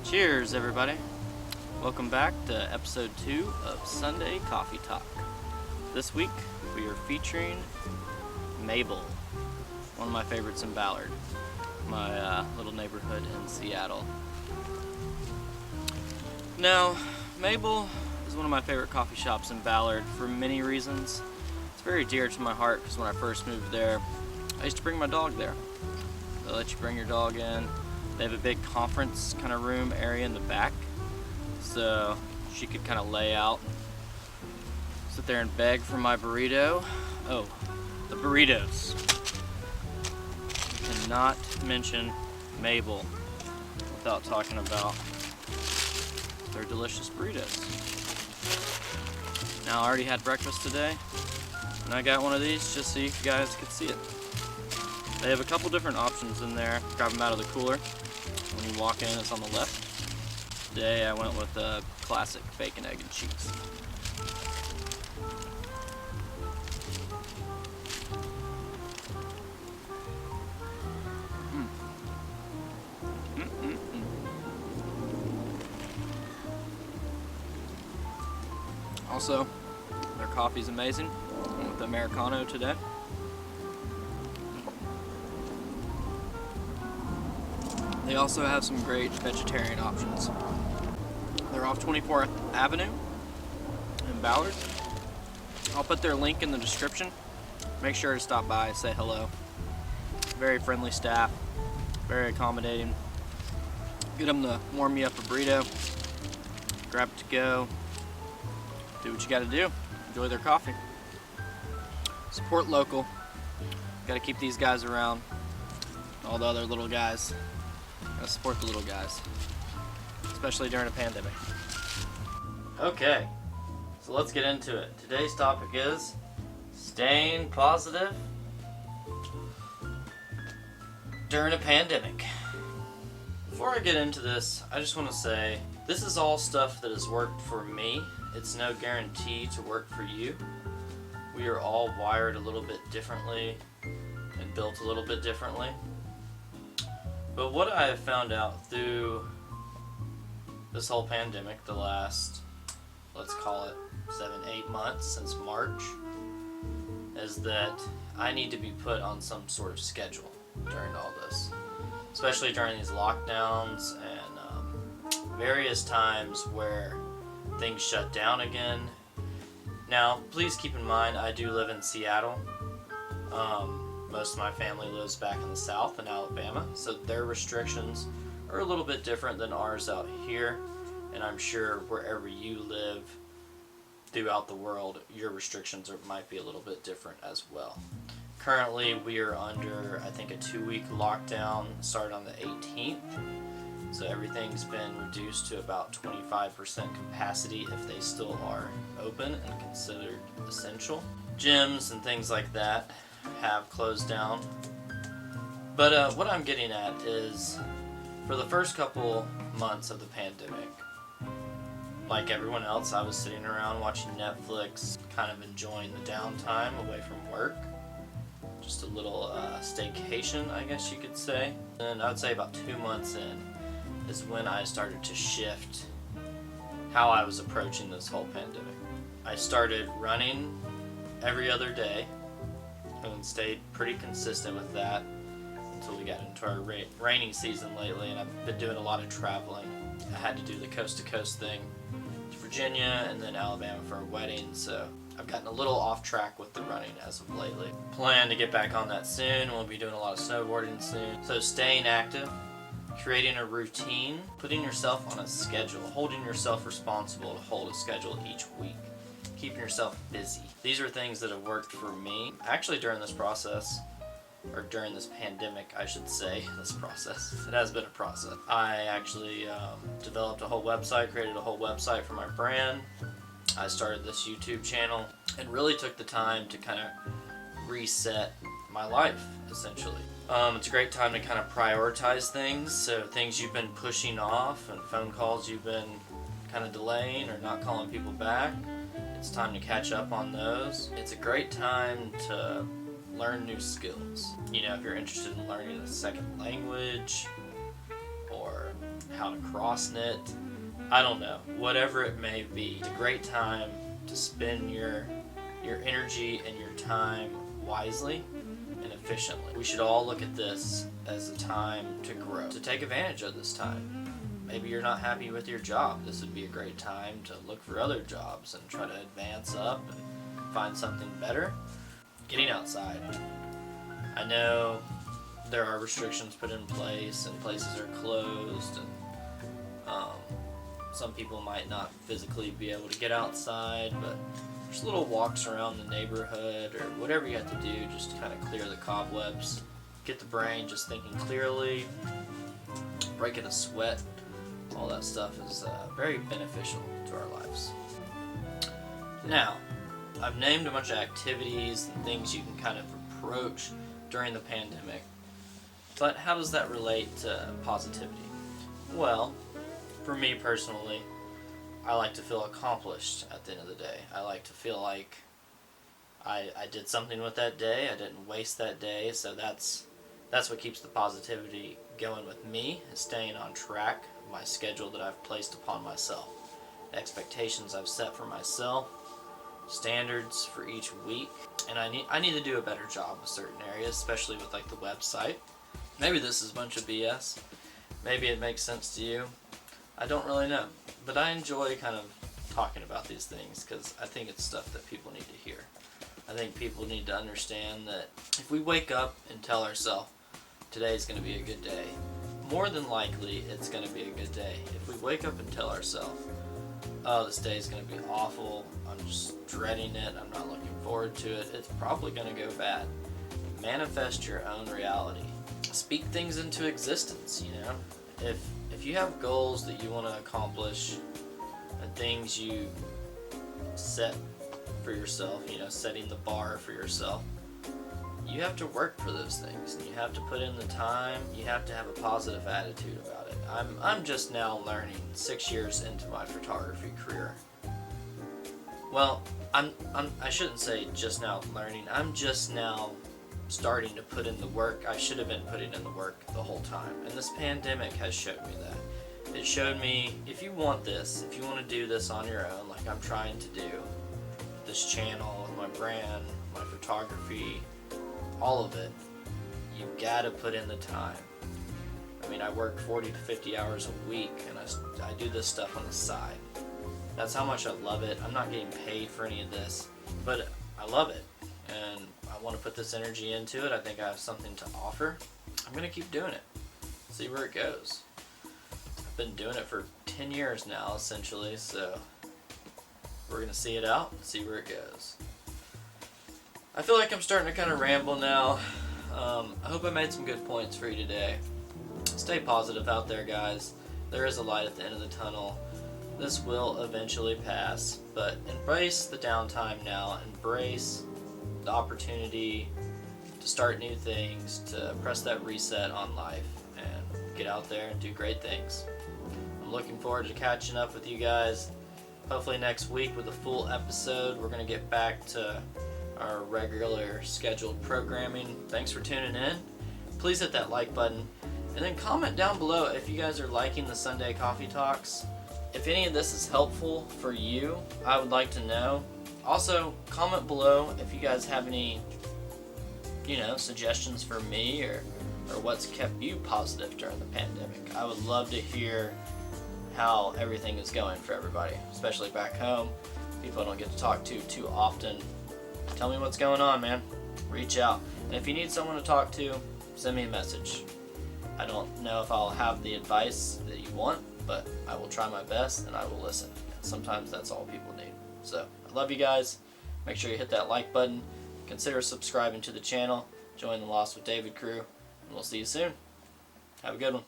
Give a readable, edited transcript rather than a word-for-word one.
Cheers, everybody. Welcome back to episode 2 of Sunday Coffee Talk. This week, we are featuring Mabel, one of my favorites in Ballard, my little neighborhood in Seattle. Now, Mabel is one of my favorite coffee shops in Ballard for many reasons. It's very dear to my heart because when I first moved there, I used to bring my dog there. They let you bring your dog in. They have a big conference kind of room area in the back, so she could kind of lay out, sit there and beg for my burrito. Oh, the burritos. You cannot mention Mabel without talking about their delicious burritos. Now, I already had breakfast today, and I got one of these just so you guys could see it. They have a couple different options in there. Grab them out of the cooler. When you walk in, it's on the left. Today I went with a classic bacon, egg, and cheese. Also, their coffee's amazing. I went with the Americano today. They also have some great vegetarian options. They're off 24th Avenue in Ballard. I'll put their link in the description. Make sure to stop by, say hello. Very friendly staff, very accommodating. Get them to warm you up a burrito, grab it to go, do what you gotta do, enjoy their coffee. Support local, gotta keep these guys around, all the other little guys. Gotta support the little guys, especially during a pandemic. Okay, so let's get into it. Today's topic is staying positive during a pandemic. Before I get into this, I just want to say this is all stuff that has worked for me. It's no guarantee to work for you. We are all wired a little bit differently and built a little bit differently. But what I have found out through this whole pandemic, the last, let's call it 7-8 months since March, is that I need to be put on some sort of schedule during all this. Especially during these lockdowns and various times where things shut down again. Now, please keep in mind, I do live in Seattle. Most of my family lives back in the South in Alabama, so their restrictions are a little bit different than ours out here, and I'm sure wherever you live throughout the world, your restrictions might be a little bit different as well. Currently, we are under, I think, a 2-week lockdown, started on the 18th, so everything's been reduced to about 25% capacity if they still are open and considered essential. Gyms and things like that have closed down. But what I'm getting at is, for the first couple months of the pandemic, like everyone else, I was sitting around watching Netflix, kind of enjoying the downtime away from work. Just a little staycation, I guess you could say. And I would say about 2 months in is when I started to shift how I was approaching this whole pandemic. I started running every other day and stayed pretty consistent with that until we got into our rainy season lately, and I've been doing a lot of traveling. I had to do the coast-to-coast thing to Virginia and then Alabama for a wedding, so I've gotten a little off track with the running as of lately. Plan to get back on that soon. We'll be doing a lot of snowboarding soon. So staying active, creating a routine, putting yourself on a schedule, holding yourself responsible to hold a schedule each week. Keeping yourself busy. These are things that have worked for me. Actually, during this process, or during this pandemic, I should say, this process. It has been a process. I actually developed a whole website, created a whole website for my brand. I started this YouTube channel and really took the time to kind of reset my life, essentially. It's a great time to kind of prioritize things, so things you've been pushing off and phone calls you've been kind of delaying or not calling people back. It's time to catch up on those. It's a great time to learn new skills. You know, if you're interested in learning a second language or how to cross knit. I don't know, whatever it may be. It's a great time to spend your energy and your time wisely and efficiently. We should all look at this as a time to grow, to take advantage of this time. Maybe you're not happy with your job. This would be a great time to look for other jobs and try to advance up and find something better. Getting outside. I know there are restrictions put in place and places are closed, and some people might not physically be able to get outside, but just little walks around the neighborhood or whatever you have to do just to kind of clear the cobwebs, get the brain just thinking clearly, breaking a sweat. All that stuff is very beneficial to our lives. Now, I've named a bunch of activities and things you can kind of approach during the pandemic, but how does that relate to positivity? Well, for me personally, I like to feel accomplished at the end of the day. I like to feel like I did something with that day. I didn't waste that day, so that's what keeps the positivity going with me, is staying on track of my schedule that I've placed upon myself, the expectations I've set for myself, standards for each week, and I need to do a better job with certain areas, especially with like the website. Maybe this is a bunch of BS. Maybe it makes sense to you. I don't really know, but I enjoy kind of talking about these things because I think it's stuff that people need to hear. I think people need to understand that if we wake up and tell ourselves today's going to be a good day, more than likely it's going to be a good day. If we wake up and tell ourselves, oh, this day is going to be awful, I'm just dreading it, I'm not looking forward to it, it's probably going to go bad. Manifest your own reality. Speak things into existence, you know. If you have goals that you want to accomplish and things you set for yourself, you know, setting the bar for yourself, you have to work for those things, and you have to put in the time. You have to have a positive attitude about it. I'm just now learning, 6 years into my photography career. Well, I shouldn't say just now learning. I'm just now starting to put in the work. I should have been putting in the work the whole time, and this pandemic has showed me that. It showed me, if you want this, if you want to do this on your own, like I'm trying to do, this channel, my brand, my photography, all of it, you gotta put in the time. I mean, I work 40 to 50 hours a week, and I do this stuff on the side. That's how much I love it. I'm not getting paid for any of this, but I love it, and I want to put this energy into it. I think I have something to offer. I'm gonna keep doing it, see where it goes. I've been doing it for 10 years now, essentially, so we're gonna see it out and see where it goes. I feel like I'm starting to kind of ramble now. I hope I made some good points for you today. Stay positive out there, guys. There is a light at the end of the tunnel. This will eventually pass, but embrace the downtime now. Embrace the opportunity to start new things, to press that reset on life, and get out there and do great things. I'm looking forward to catching up with you guys. Hopefully next week with a full episode. We're going to get back to our regular scheduled programming. Thanks for tuning in. Please hit that like button, and then comment down below if you guys are liking the Sunday Coffee Talks. If any of this is helpful for you, I would like to know. Also, comment below if you guys have any, suggestions for me or what's kept you positive during the pandemic. I would love to hear how everything is going for everybody, especially back home. People I don't get to talk to too often. Tell me what's going on, man. Reach out. And if you need someone to talk to, send me a message. I don't know if I'll have the advice that you want, but I will try my best and I will listen. Sometimes that's all people need. So, I love you guys. Make sure you hit that like button. Consider subscribing to the channel. Join the Lost with David crew. And we'll see you soon. Have a good one.